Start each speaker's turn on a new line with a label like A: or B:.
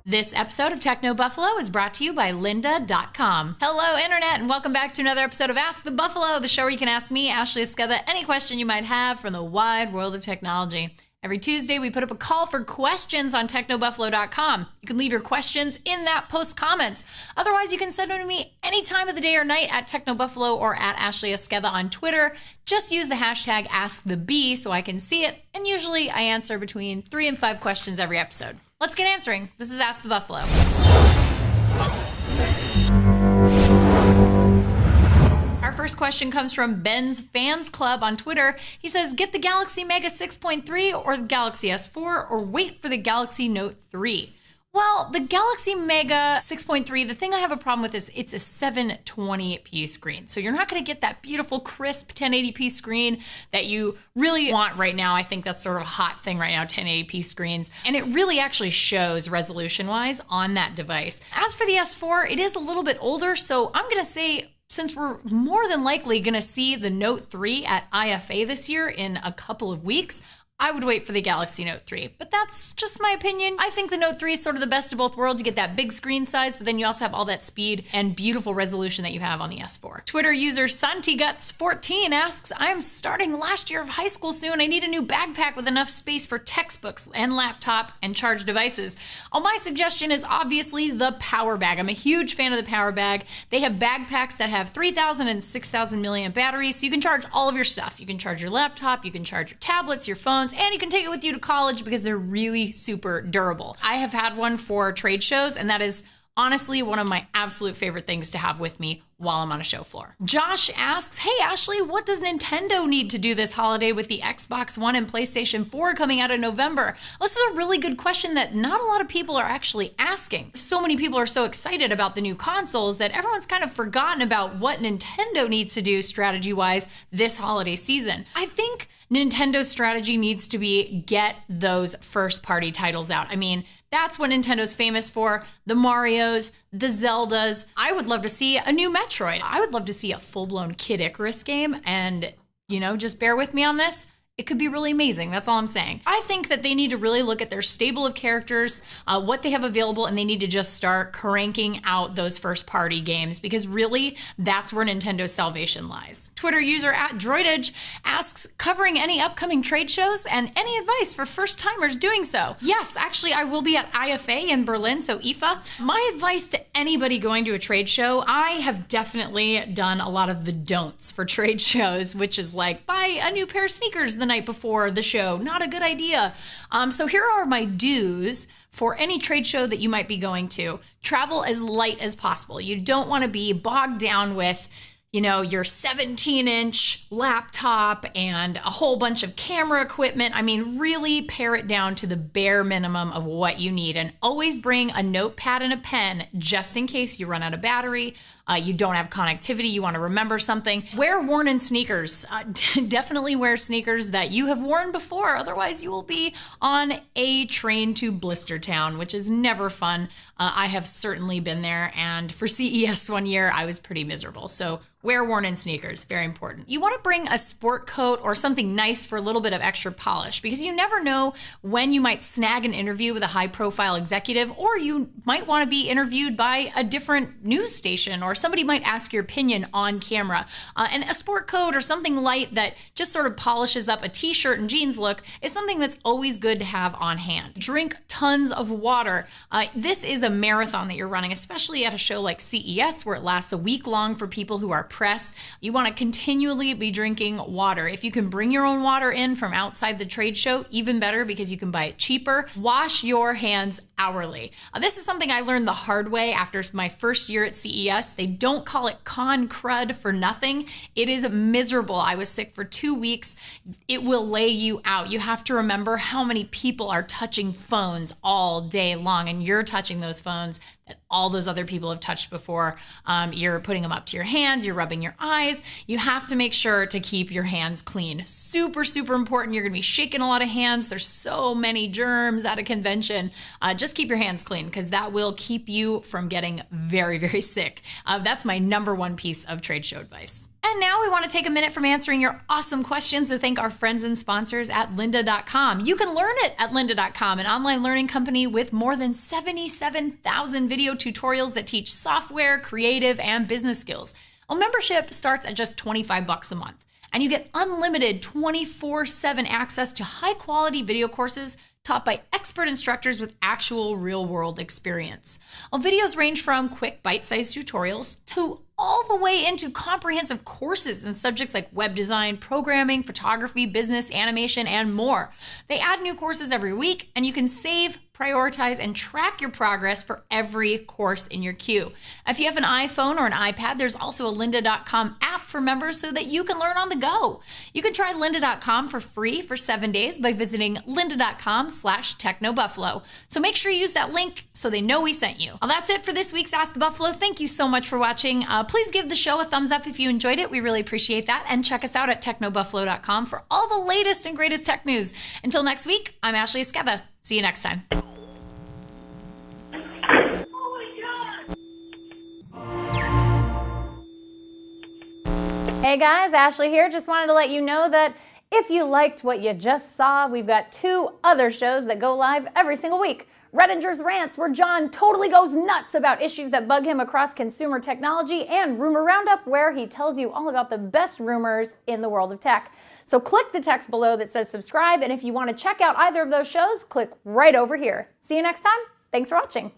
A: This episode of Techno Buffalo is brought to you by lynda.com. Hello, Internet, and welcome back to another episode of Ask the Buffalo, the show where you can ask me, Ashley Esqueda, any question you might have from the wide world of technology. Every Tuesday, we put up a call for questions on technobuffalo.com. You can leave your questions in that post comments. Otherwise, you can send them to me any time of the day or night at technobuffalo or at Ashley Esqueda on Twitter. Just use the hashtag AskTheBee so I can see it, and usually I answer between 3 and 5 questions every episode. Let's get answering. This is Ask the Buffalo. Our first question comes from Ben's Fans Club on Twitter. He says, get the Galaxy Mega 6.3 or the Galaxy S4 or wait for the Galaxy Note 3. Well, the Galaxy Mega 6.3, the thing I have a problem with is it's a 720p screen. So you're not going to get that beautiful, crisp 1080p screen that you really want right now. I think that's sort of a hot thing right now, 1080p screens. And it really actually shows resolution-wise on that device. As for the S4, it is a little bit older, so I'm going to say, since we're more than likely going to see the Note 3 at IFA this year in a couple of weeks, I would wait for the Galaxy Note 3, but that's just my opinion. I think the Note 3 is sort of the best of both worlds. You get that big screen size, but then you also have all that speed and beautiful resolution that you have on the S4. Twitter user SantiGuts14 asks, I'm starting last year of high school soon. I need a new backpack with enough space for textbooks and laptop and charge devices. Oh, my suggestion is obviously the Power Bag. I'm a huge fan of the Power Bag. They have backpacks that have 3,000 and 6,000 milliamp batteries, so you can charge all of your stuff. You can charge your laptop, you can charge your tablets, your phones, and you can take it with you to college because they're really super durable. I have had one for trade shows, and that is honestly one of my absolute favorite things to have with me while I'm on a show floor. Josh asks, hey Ashley, what does Nintendo need to do this holiday with the Xbox One and PlayStation 4 coming out in November? Well, this is a really good question that not a lot of people are actually asking. So many people are so excited about the new consoles that everyone's kind of forgotten about what Nintendo needs to do strategy-wise this holiday season. I think Nintendo's strategy needs to be get those first-party titles out. I mean, that's what Nintendo's famous for. The Marios, the Zeldas. I would love to see a new Metroid. I would love to see a full-blown Kid Icarus game. And, you know, just bear with me on this. It could be really amazing. That's all I'm saying. I think that they need to really look at their stable of characters, what they have available, and they need to just start cranking out those first-party games because really, that's where Nintendo's salvation lies. Twitter user @Droidage asks, covering any upcoming trade shows and any advice for first-timers doing so? Yes, actually, I will be at IFA in Berlin, so IFA. My advice to anybody going to a trade show, I have definitely done a lot of the don'ts for trade shows, which is like, buy a new pair of sneakers the night before the show. Not a good idea. So here are my do's for any trade show that you might be going to. Travel as light as possible. You don't want to be bogged down with, you know, your 17-inch laptop and a whole bunch of camera equipment. I mean, really pare it down to the bare minimum of what you need, and always bring a notepad and a pen just in case you run out of battery, you don't have connectivity, you want to remember something. Wear worn-in sneakers. Definitely wear sneakers that you have worn before, otherwise you will be on a train to Blister Town, which is never fun. I have certainly been there, and for CES one year, I was pretty miserable. So wear worn-in sneakers, very important. You want to bring a sport coat or something nice for a little bit of extra polish because you never know when you might snag an interview with a high-profile executive, or you might want to be interviewed by a different news station, or somebody might ask your opinion on camera. And a sport coat or something light that just sort of polishes up a t-shirt and jeans look is something that's always good to have on hand. Drink tons of water. This is a marathon that you're running, especially at a show like CES where it lasts a week long for people who are press. You want to continually be drinking water. If you can bring your own water in from outside the trade show, even better because you can buy it cheaper. Wash your hands hourly. This is something I learned the hard way after my first year at CES. They don't call it con crud for nothing. It is miserable. I was sick for 2 weeks. It will lay you out. You have to remember how many people are touching phones all day long, and you're touching those phones that all those other people have touched before. You're putting them up to your hands, you're rubbing your eyes. You have to make sure to keep your hands clean. Super, super important. You're gonna be shaking a lot of hands. There's so many germs at a convention. Just keep your hands clean because that will keep you from getting very, very sick. That's my number one piece of trade show advice. And now we want to take a minute from answering your awesome questions to thank our friends and sponsors at lynda.com. You can learn it at lynda.com, an online learning company with more than 77,000 video tutorials that teach software, creative, and business skills. A membership starts at just $25 a month, and you get unlimited 24/7 access to high-quality video courses taught by expert instructors with actual real-world experience. Well, videos range from quick bite-sized tutorials to all the way into comprehensive courses in subjects like web design, programming, photography, business, animation, and more. They add new courses every week, and you can save, prioritize, and track your progress for every course in your queue. If you have an iPhone or an iPad, there's also a lynda.com app for members so that you can learn on the go. You can try lynda.com for free for 7 days by visiting lynda.com/technobuffalo. So make sure you use that link so they know we sent you. Well, that's it for this week's Ask the Buffalo. Thank you so much for watching. Please give the show a thumbs up if you enjoyed it. We really appreciate that. And check us out at technobuffalo.com for all the latest and greatest tech news. Until next week, I'm Ashley Esqueda. See you next time. Hey guys, Ashley here. Just wanted to let you know that if you liked what you just saw, we've got 2 other shows that go live every single week. Redinger's Rants, where John totally goes nuts about issues that bug him across consumer technology, and Rumor Roundup, where he tells you all about the best rumors in the world of tech. So click the text below that says subscribe, and if you want to check out either of those shows, click right over here. See you next time. Thanks for watching.